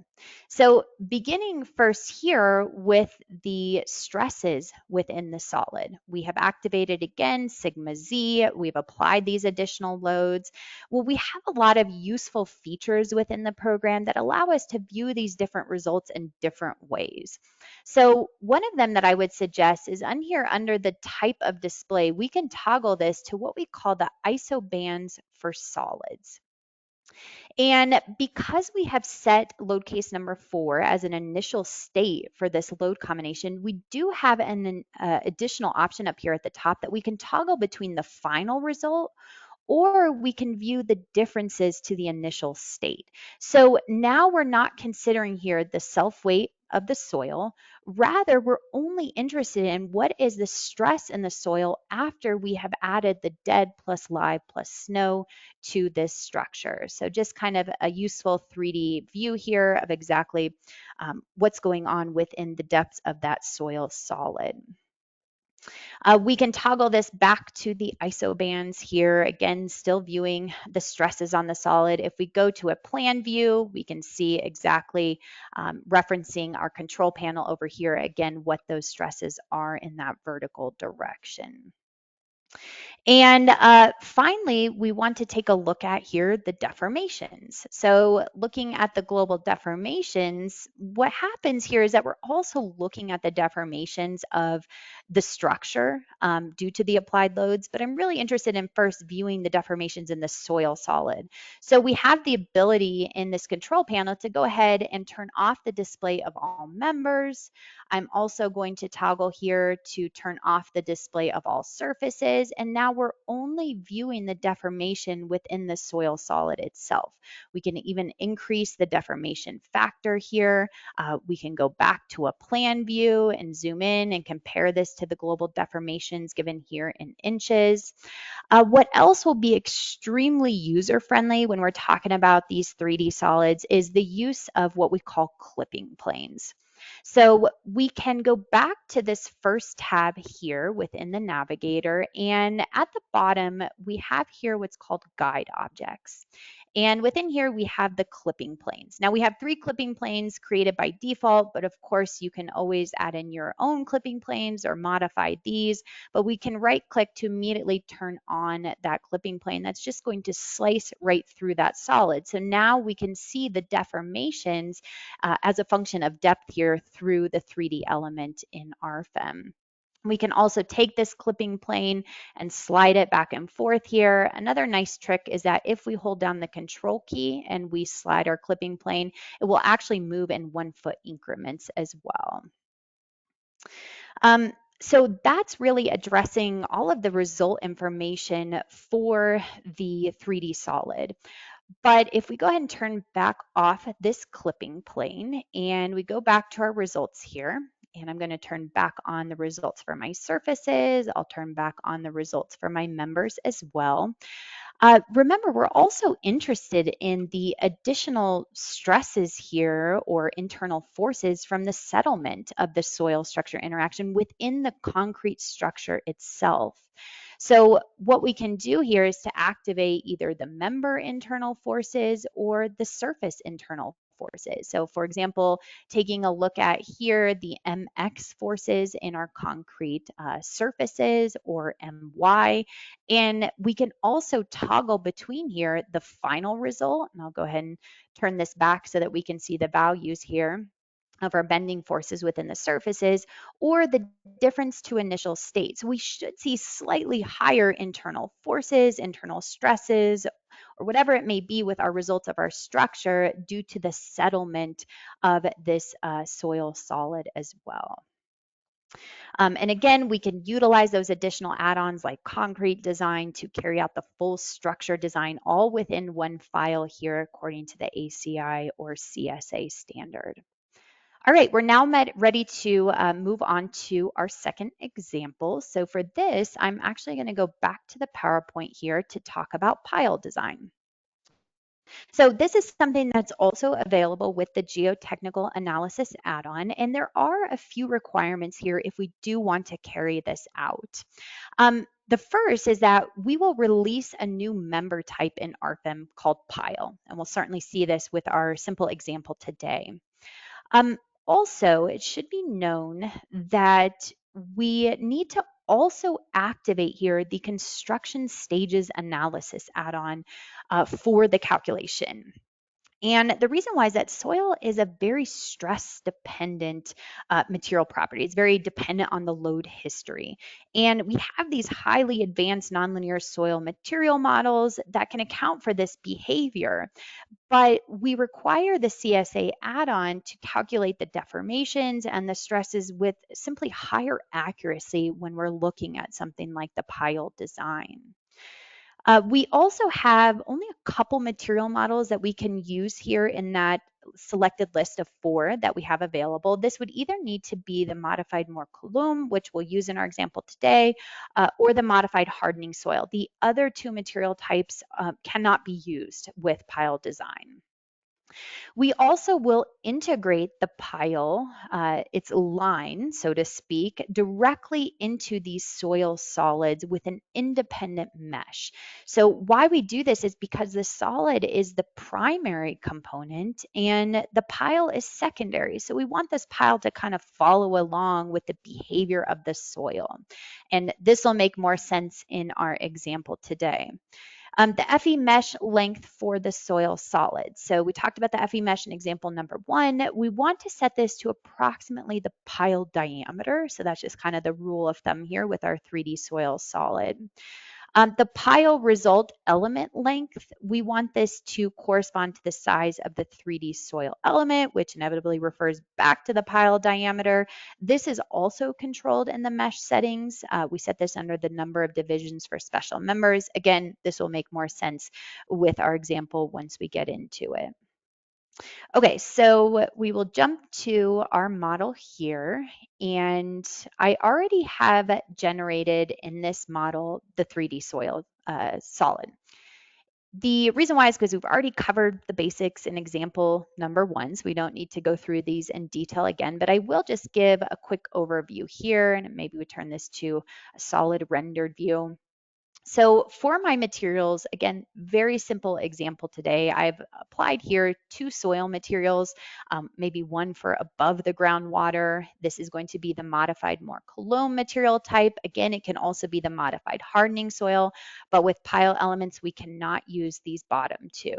So beginning first here with the stresses within the solid. We have activated again sigma z, we've applied these additional loads. Well, we have a lot of useful features within the program that allow us to view these different results in different ways. So one of them that I would suggest is here under the type of display, we can toggle this to what we call the ISO bands for solids. And because we have set load case number 4 as an initial state for this load combination, we do have an additional option up here at the top that we can toggle between the final result or we can view the differences to the initial state. So now we're not considering here the self-weight of the soil. Rather, we're only interested in what is the stress in the soil after we have added the dead plus live plus snow to this structure. So just kind of a useful 3D view here of exactly what's going on within the depths of that soil solid. We can toggle this back to the ISO bands here. Again, still viewing the stresses on the solid. If we go to a plan view, we can see exactly referencing our control panel over here, again, what those stresses are in that vertical direction. And finally, we want to take a look at here the deformations. So looking at the global deformations, what happens here is that we're also looking at the deformations of the structure due to the applied loads, but I'm really interested in first viewing the deformations in the soil solid. So we have the ability in this control panel to go ahead and turn off the display of all members. I'm also going to toggle here to turn off the display of all surfaces. And now we're only viewing the deformation within the soil solid itself. We can even increase the deformation factor here. We can go back to a plan view and zoom in and compare this to the global deformations given here in inches. What else will be extremely user-friendly when we're talking about these 3D solids is the use of what we call clipping planes. So we can go back to this first tab here within the navigator, and at the bottom, we have here what's called guide objects. And within here, we have the clipping planes. Now we have 3 clipping planes created by default, but of course you can always add in your own clipping planes or modify these, but we can right click to immediately turn on that clipping plane. That's just going to slice right through that solid. So now we can see the deformations as a function of depth here through the 3D element in RFEM. We can also take this clipping plane and slide it back and forth here. Another nice trick is that if we hold down the control key and we slide our clipping plane, it will actually move in 1-foot increments as well. So that's really addressing all of the result information for the 3D solid. But if we go ahead and turn back off this clipping plane and we go back to our results here, and I'm going to turn back on the results for my surfaces, I'll turn back on the results for my members as well. Remember, we're also interested in the additional stresses here or internal forces from the settlement of the soil structure interaction within the concrete structure itself. So what we can do here is to activate either the member internal forces or the surface internal forces. So for example, taking a look at here, the MX forces in our concrete surfaces or MY, and we can also toggle between here the final result, and I'll go ahead and turn this back so that we can see the values here of our bending forces within the surfaces, or the difference to initial states. We should see slightly higher internal forces, internal stresses, or whatever it may be with our results of our structure due to the settlement of this soil solid as well. And again, we can utilize those additional add-ons like concrete design to carry out the full structure design all within one file here according to the ACI or CSA standard. All right, we're now ready to move on to our second example. So for this, I'm actually going to go back to the PowerPoint here to talk about pile design. So this is something that's also available with the geotechnical analysis add-on, and there are a few requirements here if we do want to carry this out. The first is that we will release a new member type in RFEM called pile, and we'll certainly see this with our simple example today. Also, it should be known that we need to also activate here the construction stages analysis add-on for the calculation. And the reason why is that soil is a very stress dependent material property. It's very dependent on the load history. And we have these highly advanced nonlinear soil material models that can account for this behavior. But we require the CSA add-on to calculate the deformations and the stresses with simply higher accuracy when we're looking at something like the pile design. We also have only a couple material models that we can use here in that selected list of 4 that we have available. This would either need to be the modified Moore-Coulomb, which we'll use in our example today, or the modified hardening soil. The other 2 material types cannot be used with pile design. We also will integrate the pile, its line, so to speak, directly into these soil solids with an independent mesh. So why we do this is because the solid is the primary component and the pile is secondary. So we want this pile to kind of follow along with the behavior of the soil. And this will make more sense in our example today. The FE mesh length for the soil solid. So we talked about the FE mesh in example number 1. We want to set this to approximately the pile diameter. So that's just kind of the rule of thumb here with our 3D soil solid. The pile result element length, we want this to correspond to the size of the 3D soil element, which inevitably refers back to the pile diameter. This is also controlled in the mesh settings. We set this under the number of divisions for special members. Again, this will make more sense with our example once we get into it. Okay, so we will jump to our model here, and I already have generated in this model the 3D soil solid. The reason why is because we've already covered the basics in example number 1, so we don't need to go through these in detail again, but I will just give a quick overview here, and maybe we turn this to a solid rendered view. So for my materials, again, very simple example today. I've applied here 2 soil materials, maybe one for above the groundwater. This is going to be the modified Moore-Coulomb material type. Again, it can also be the modified hardening soil, but with pile elements, we cannot use these bottom 2.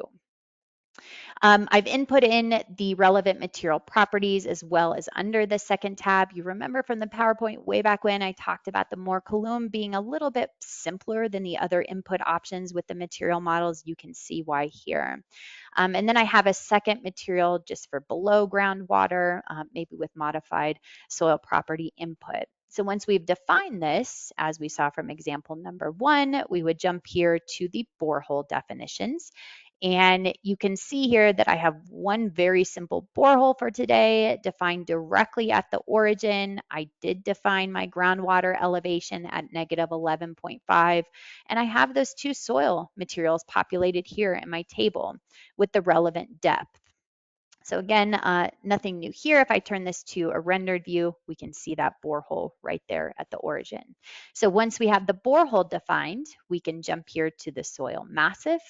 I've input in the relevant material properties as well as under the second tab. You remember from the PowerPoint way back when I talked about the Moore-Coulomb being a little bit simpler than the other input options with the material models. You can see why here. And then I have a second material just for below groundwater, maybe with modified soil property input. So once we've defined this, as we saw from example number 1, we would jump here to the borehole definitions. And you can see here that I have one very simple borehole for today defined directly at the origin. I did define my groundwater elevation at negative 11.5, and I have those 2 soil materials populated here in my table with the relevant depth. So again, nothing new here. If I turn this to a rendered view, we can see that borehole right there at the origin. So once we have the borehole defined, we can jump here to the soil massif.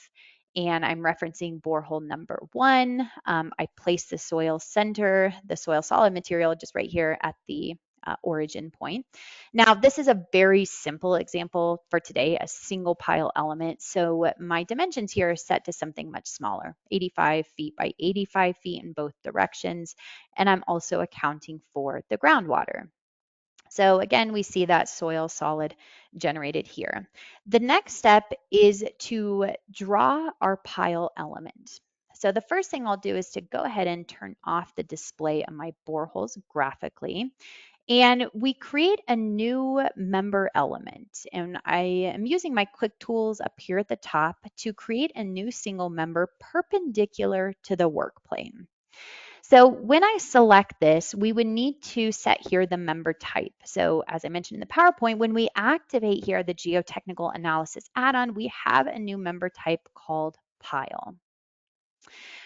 And I'm referencing borehole number 1. I place the soil center, the soil solid material just right here at the origin point. Now, this is a very simple example for today, a single pile element. So my dimensions here are set to something much smaller, 85 feet by 85 feet in both directions. And I'm also accounting for the groundwater. So again, we see that soil solid generated here. The next step is to draw our pile element. So the first thing I'll do is to go ahead and turn off the display of my boreholes graphically. And we create a new member element. And I am using my quick tools up here at the top to create a new single member perpendicular to the work plane. So when I select this, we would need to set here the member type. So as I mentioned in the PowerPoint, when we activate here the geotechnical analysis add-on, we have a new member type called pile.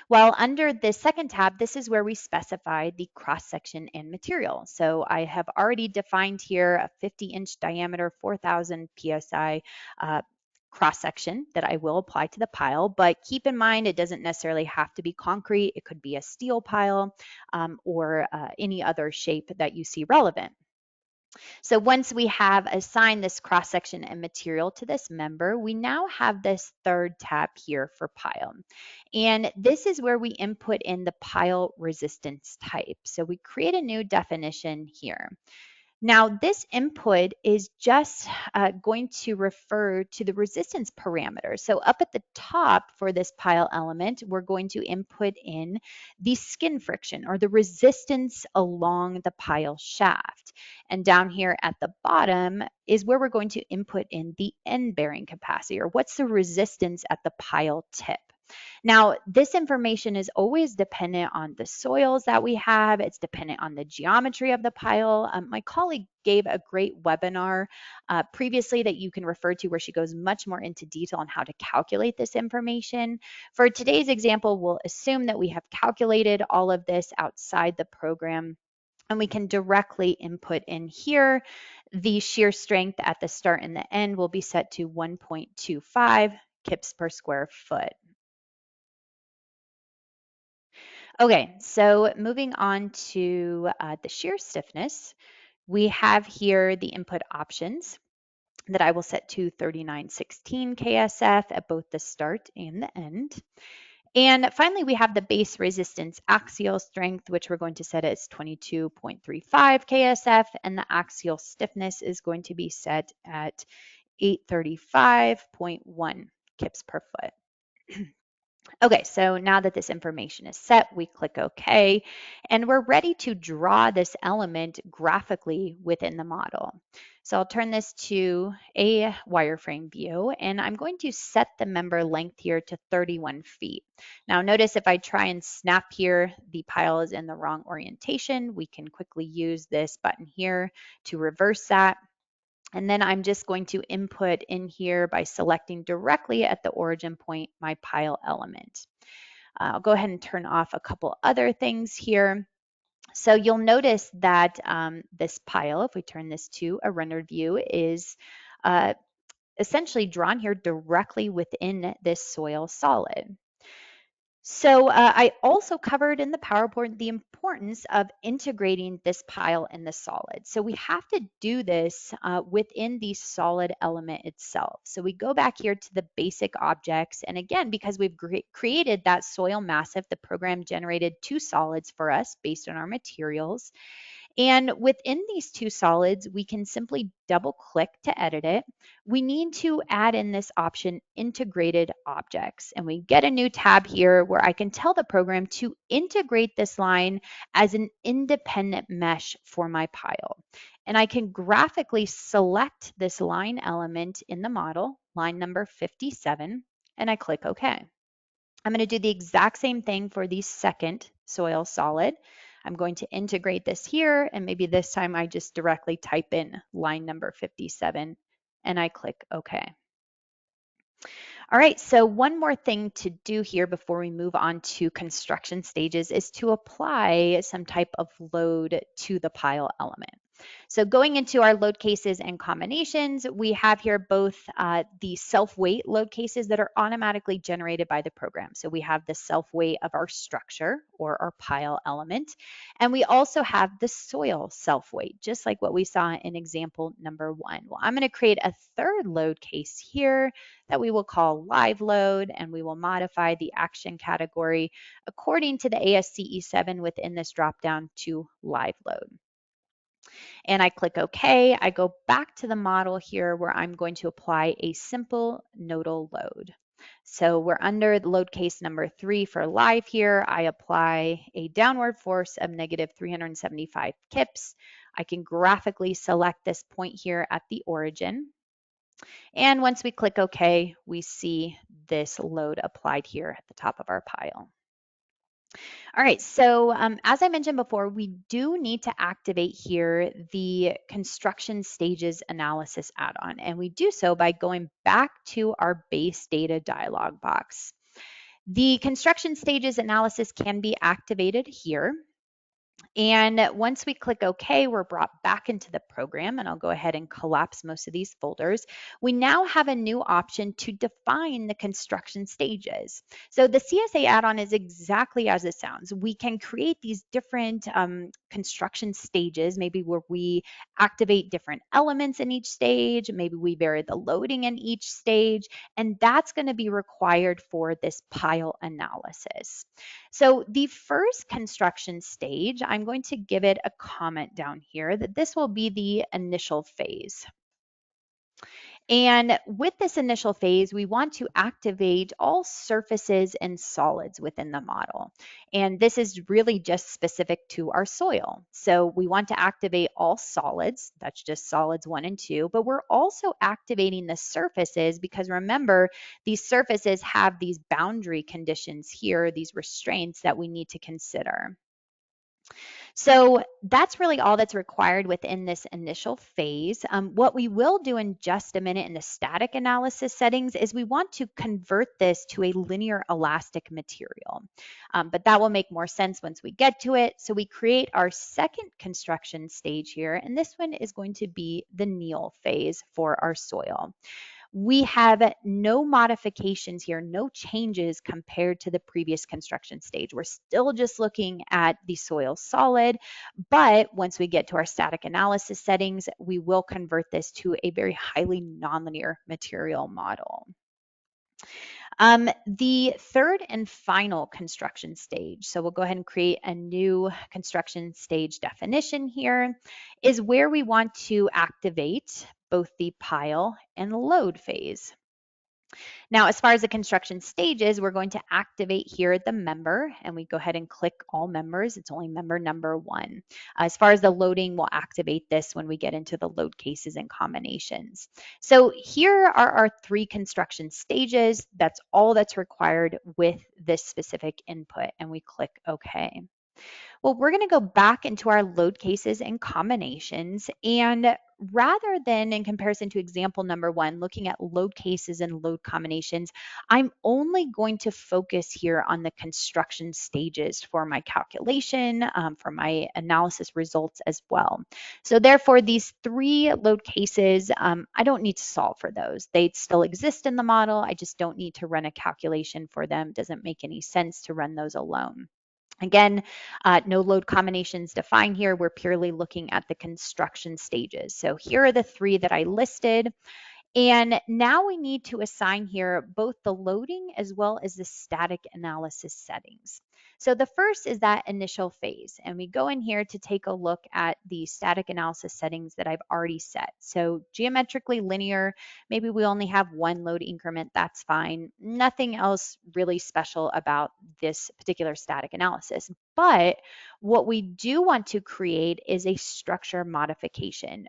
Well, under the second tab, this is where we specify the cross-section and material. So I have already defined here a 50-inch diameter, 4,000 PSI cross-section that I will apply to the pile, but keep in mind it doesn't necessarily have to be concrete. It could be a steel pile or any other shape that you see relevant. So once we have assigned this cross-section and material to this member, we now have this third tab here for pile. And this is where we input in the pile resistance type. So we create a new definition here. Now, this input is just going to refer to the resistance parameter. So up at the top for this pile element, we're going to input in the skin friction or the resistance along the pile shaft. And down here at the bottom is where we're going to input in the end bearing capacity, or what's the resistance at the pile tip. Now, this information is always dependent on the soils that we have. It's dependent on the geometry of the pile. My colleague gave a great webinar previously that you can refer to where she goes much more into detail on how to calculate this information. For today's example, we'll assume that we have calculated all of this outside the program, and we can directly input in here. The shear strength at the start and the end will be set to 1.25 kips per square foot. Okay, so moving on to the shear stiffness, we have here the input options that I will set to 3916 KSF at both the start and the end. And finally, we have the base resistance axial strength, which we're going to set as 22.35 KSF, and the axial stiffness is going to be set at 835.1 kips per foot. Okay, so now that this information is set, we click OK, and we're ready to draw this element graphically within the model. So I'll turn this to a wireframe view, and I'm going to set the member length here to 31 feet. Now notice if I try and snap here, the pile is in the wrong orientation. We can quickly use this button here to reverse that. And then I'm just going to input in here by selecting directly at the origin point my pile element. I'll go ahead and turn off a couple other things here. So you'll notice that this pile, if we turn this to a rendered view, is essentially drawn here directly within this soil solid. So I also covered in the PowerPoint the importance of integrating this pile in the solid. So we have to do this within the solid element itself. So we go back here to the basic objects. And again, because we've created that soil massif, the program generated two solids for us based on our materials. And within these two solids, we can simply double click to edit it. We need to add in this option, integrated objects. And we get a new tab here where I can tell the program to integrate this line as an independent mesh for my pile. And I can graphically select this line element in the model, line number 57, and I click OK. I'm going to do the exact same thing for the second soil solid. I'm going to integrate this here, and maybe this time I just directly type in line number 57 and I click OK. All right, so one more thing to do here before we move on to construction stages is to apply some type of load to the pile element. So going into our load cases and combinations, we have here both the self-weight load cases that are automatically generated by the program. So we have the self-weight of our structure or our pile element, and we also have the soil self-weight, just like what we saw in example number 1. Well, I'm going to create a third load case here that we will call live load, and we will modify the action category according to the ASCE 7 within this dropdown to live load. And I click OK. I go back to the model here where I'm going to apply a simple nodal load. So we're under the load case number 3 for live here. I apply a downward force of negative 375 kips. I can graphically select this point here at the origin. And once we click OK, we see this load applied here at the top of our pile. All right, so as I mentioned before, we do need to activate here the construction stages analysis add-on, and we do so by going back to our base data dialog box. The construction stages analysis can be activated here. And once we click OK, we're brought back into the program, and I'll go ahead and collapse most of these folders. We now have a new option to define the construction stages. So the CSA add-on is exactly as it sounds. We can create these different construction stages, maybe where we activate different elements in each stage, maybe we vary the loading in each stage, and that's going to be required for this pile analysis. So the first construction stage, I'm going to give it a comment down here that this will be the initial phase. And with this initial phase, we want to activate all surfaces and solids within the model. And this is really just specific to our soil. So we want to activate all solids, that's just solids 1 and 2, but we're also activating the surfaces because remember, these surfaces have these boundary conditions here, these restraints that we need to consider. So that's really all that's required within this initial phase. What we will do in just a minute in the static analysis settings is we want to convert this to a linear elastic material. But that will make more sense once we get to it. So we create our second construction stage here, and this one is going to be the kneel phase for our soil. We have no modifications here, no changes compared to the previous construction stage. We're still just looking at the soil solid, but once we get to our static analysis settings, we will convert this to a very highly nonlinear material model. The third and final construction stage, so we'll go ahead and create a new construction stage definition here, is where we want to activate both the pile and load phase. Now, as far as the construction stages, we're going to activate here at the member, and we go ahead and click all members. It's only member number 1. As far as the loading, we'll activate this when we get into the load cases and combinations. So here are our 3 construction stages. That's all that's required with this specific input, and we click OK. Well, we're going to go back into our load cases and combinations, and rather than in comparison to example number 1, looking at load cases and load combinations, I'm only going to focus here on the construction stages for my calculation, for my analysis results as well. So therefore, these 3 load cases, I don't need to solve for those. They still exist in the model. I just don't need to run a calculation for them. It doesn't make any sense to run those alone. Again, no load combinations defined here. We're purely looking at the construction stages. So here are the 3 that I listed. And now we need to assign here both the loading as well as the static analysis settings. So the first is that initial phase, and we go in here to take a look at the static analysis settings that I've already set. So geometrically linear, maybe we only have 1 load increment, that's fine. Nothing else really special about this particular static analysis. But what we do want to create is a structure modification.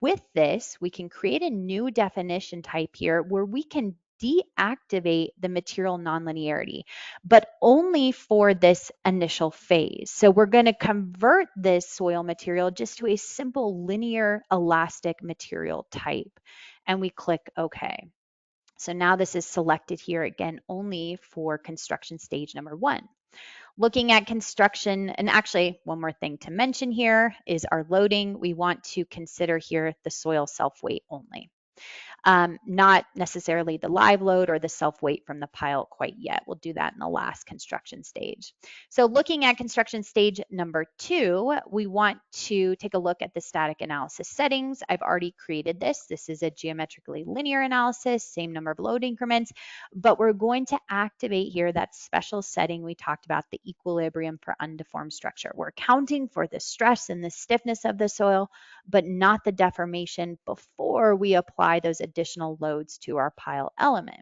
With this, we can create a new definition type here where we can deactivate the material nonlinearity, but only for this initial phase. So we're going to convert this soil material just to a simple linear elastic material type, and we click OK. So now this is selected here again only for construction stage number 1. Looking at construction, and actually one more thing to mention here is our loading. We want to consider here the soil self-weight only. Not necessarily the live load or the self-weight from the pile quite yet. We'll do that in the last construction stage. So looking at construction stage number 2, we want to take a look at the static analysis settings. I've already created this. This is a geometrically linear analysis, same number of load increments, but we're going to activate here that special setting we talked about, the equilibrium for undeformed structure. We're accounting for the stress and the stiffness of the soil, but not the deformation before we apply those additional loads to our pile element.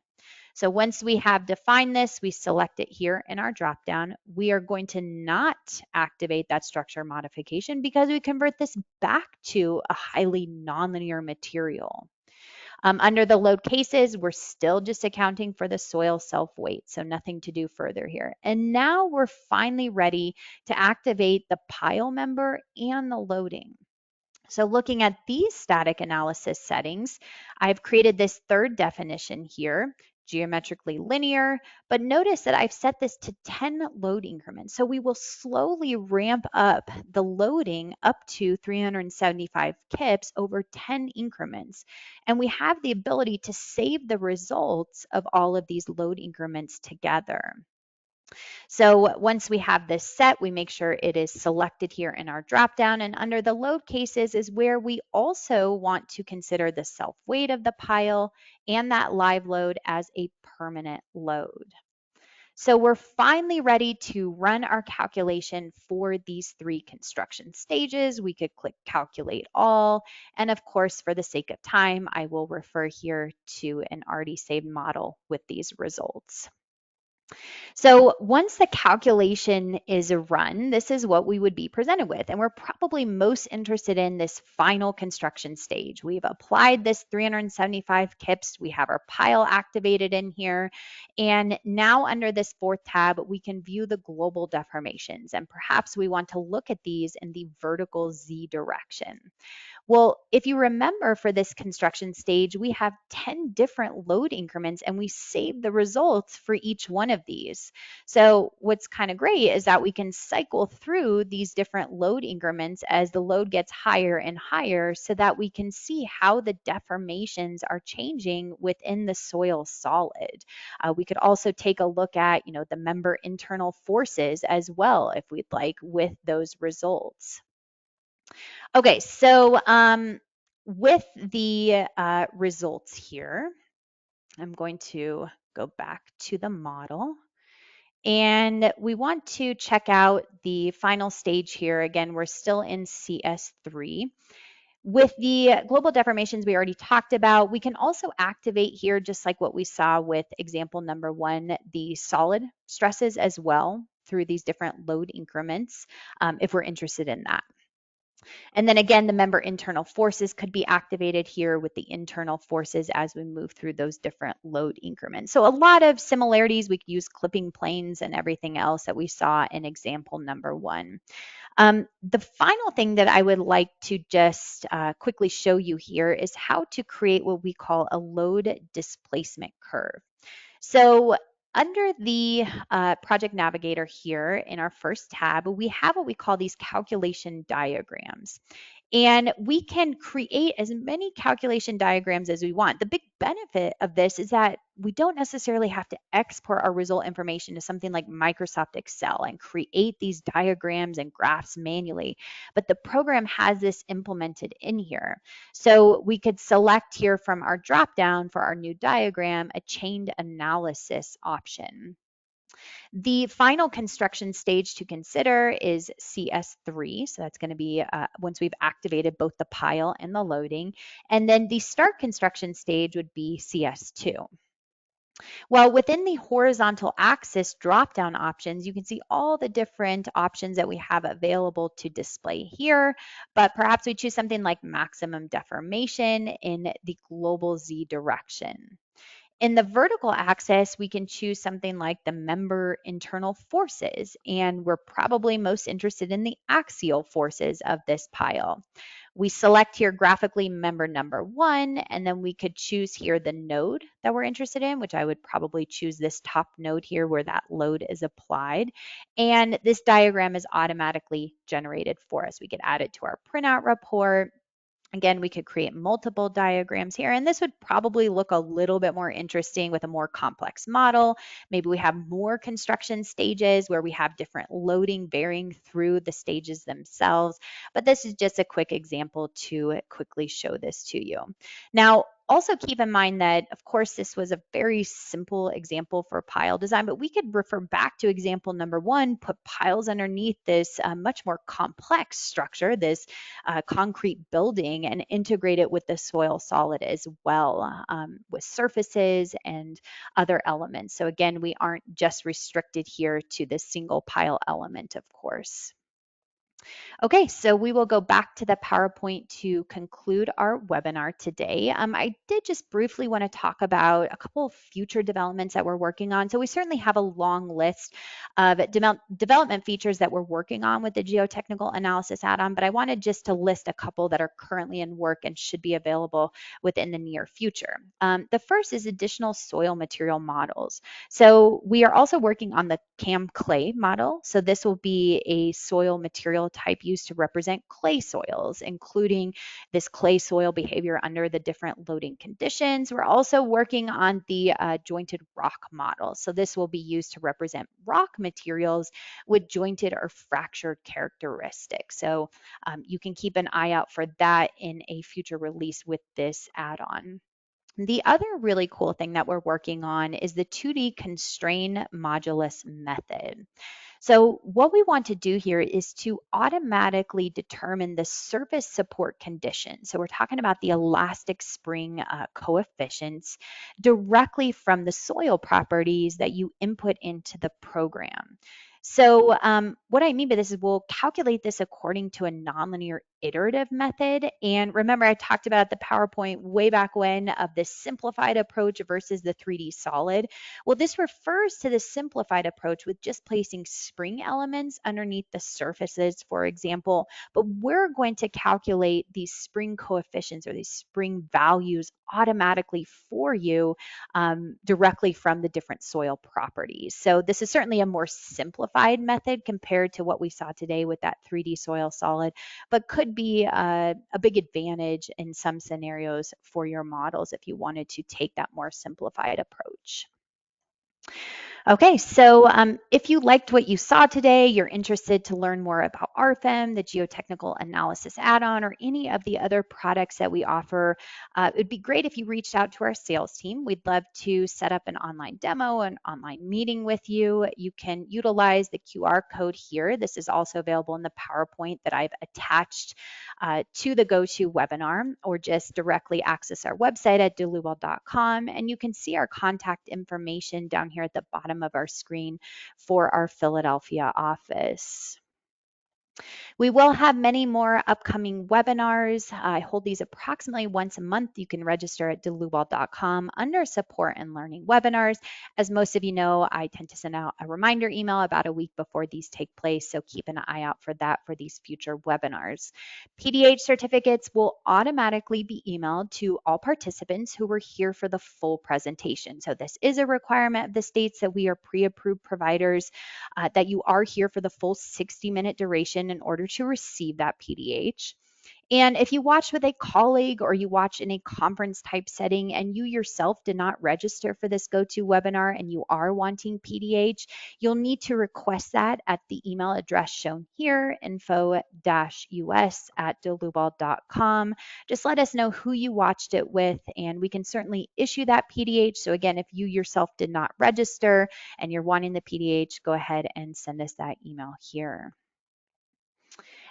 So once we have defined this, we select it here in our dropdown. We are going to not activate that structure modification because we convert this back to a highly nonlinear material. Under the load cases, we're still just accounting for the soil self-weight, so nothing to do further here. And now we're finally ready to activate the pile member and the loading. So looking at these static analysis settings, I've created this third definition here geometrically linear, but notice that I've set this to 10 load increments. So we will slowly ramp up the loading up to 375 kips over 10 increments. And we have the ability to save the results of all of these load increments together. So once we have this set, we make sure it is selected here in our dropdown. And under the load cases is where we also want to consider the self weight of the pile and that live load as a permanent load. So we're finally ready to run our calculation for these three construction stages. We could click calculate all. And of course, for the sake of time, I will refer here to an already saved model with these results. So once the calculation is run, this is what we would be presented with. And we're probably most interested in this final construction stage. We've applied this 375 kips. We have our pile activated in here. And now under this fourth tab, we can view the global deformations. And perhaps we want to look at these in the vertical Z direction. Well, if you remember for this construction stage, we have 10 different load increments and we save the results for each one of these. So what's kind of great is that we can cycle through these different load increments as the load gets higher and higher so that we can see how the deformations are changing within the soil solid. We could also take a look at, the member internal forces as well, if we'd like, with those results. Okay, so with the results here, I'm going to go back to the model. And we want to check out the final stage here. Again, we're still in CS3. With the global deformations we already talked about, we can also activate here, just like what we saw with example number 1, the solid stresses as well through these different load increments, if we're interested in that. And then again, the member internal forces could be activated here with the internal forces as we move through those different load increments. So a lot of similarities. We could use clipping planes and everything else that we saw in example number 1. The final thing that I would like to just quickly show you here is how to create what we call a load displacement curve. So under the project navigator here in our first tab, we have what we call these calculation diagrams. And we can create as many calculation diagrams as we want. The big benefit of this is that we don't necessarily have to export our result information to something like Microsoft Excel and create these diagrams and graphs manually, but the program has this implemented in here. So we could select here from our dropdown for our new diagram a chained analysis option. The final construction stage to consider is CS3. So that's going to be once we've activated both the pile and the loading. And then the start construction stage would be CS2. Well, within the horizontal axis drop-down options, you can see all the different options that we have available to display here, but perhaps we choose something like maximum deformation in the global Z direction. In the vertical axis, we can choose something like the member internal forces, and we're probably most interested in the axial forces of this pile. We select here graphically member number 1, and then we could choose here the node that we're interested in, which I would probably choose this top node here where that load is applied. And this diagram is automatically generated for us. We could add it to our printout report. Again, we could create multiple diagrams here, and this would probably look a little bit more interesting with a more complex model. Maybe we have more construction stages where we have different loading varying through the stages themselves, but this is just a quick example to quickly show this to you. Now, also keep in mind that, of course, this was a very simple example for pile design, but we could refer back to example number 1, put piles underneath this much more complex structure, this concrete building, and integrate it with the soil solid as well, with surfaces and other elements. So again, we aren't just restricted here to this single pile element, of course. Okay, so we will go back to the PowerPoint to conclude our webinar today. I did just briefly want to talk about a couple of future developments that we're working on. So we certainly have a long list of development features that we're working on with the geotechnical analysis add-on, but I wanted just to list a couple that are currently in work and should be available within the near future. The first is additional soil material models. So we are also working on the CAM clay model. So this will be a soil material type used to represent clay soils, including this clay soil behavior under the different loading conditions. We're also working on the jointed rock model. So this will be used to represent rock materials with jointed or fractured characteristics. So you can keep an eye out for that in a future release with this add-on. The other really cool thing that we're working on is the 2D constrain modulus method. So what we want to do here is to automatically determine the surface support condition. So we're talking about the elastic spring coefficients directly from the soil properties that you input into the program. So what I mean by this is we'll calculate this according to a nonlinear iterative method. And remember, I talked about the PowerPoint way back when of this simplified approach versus the 3D solid. Well, this refers to the simplified approach with just placing spring elements underneath the surfaces, for example, but we're going to calculate these spring coefficients or these spring values automatically for you directly from the different soil properties. So this is certainly a more simplified method compared to what we saw today with that 3D soil solid, but could be a big advantage in some scenarios for your models if you wanted to take that more simplified approach. Okay, so if you liked what you saw today, you're interested to learn more about RFEM, the Geotechnical Analysis add-on, or any of the other products that we offer, it'd be great if you reached out to our sales team. We'd love to set up an online demo, an online meeting with you. You can utilize the QR code here. This is also available in the PowerPoint that I've attached to the GoToWebinar, or just directly access our website at duluwell.com, and you can see our contact information down here at the bottom of our screen for our Philadelphia office. We will have many more upcoming webinars. I hold these approximately once a month. You can register at duluwell.com under support and learning webinars. As most of you know, I tend to send out a reminder email about a week before these take place, so keep an eye out for that for these future webinars. PDH certificates will automatically be emailed to all participants who were here for the full presentation. So this is a requirement of the states that we are pre-approved providers, that you are here for the full 60-minute duration in order to receive that PDH. And if you watch with a colleague or you watch in a conference type setting and you yourself did not register for this GoToWebinar and you are wanting PDH, you'll need to request that at the email address shown here, info-us@duluwell.com. Just let us know who you watched it with and we can certainly issue that PDH. So again, if you yourself did not register and you're wanting the PDH, go ahead and send us that email here.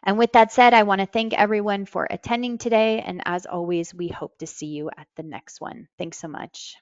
And with that said, I want to thank everyone for attending today. And as always, we hope to see you at the next one. Thanks so much.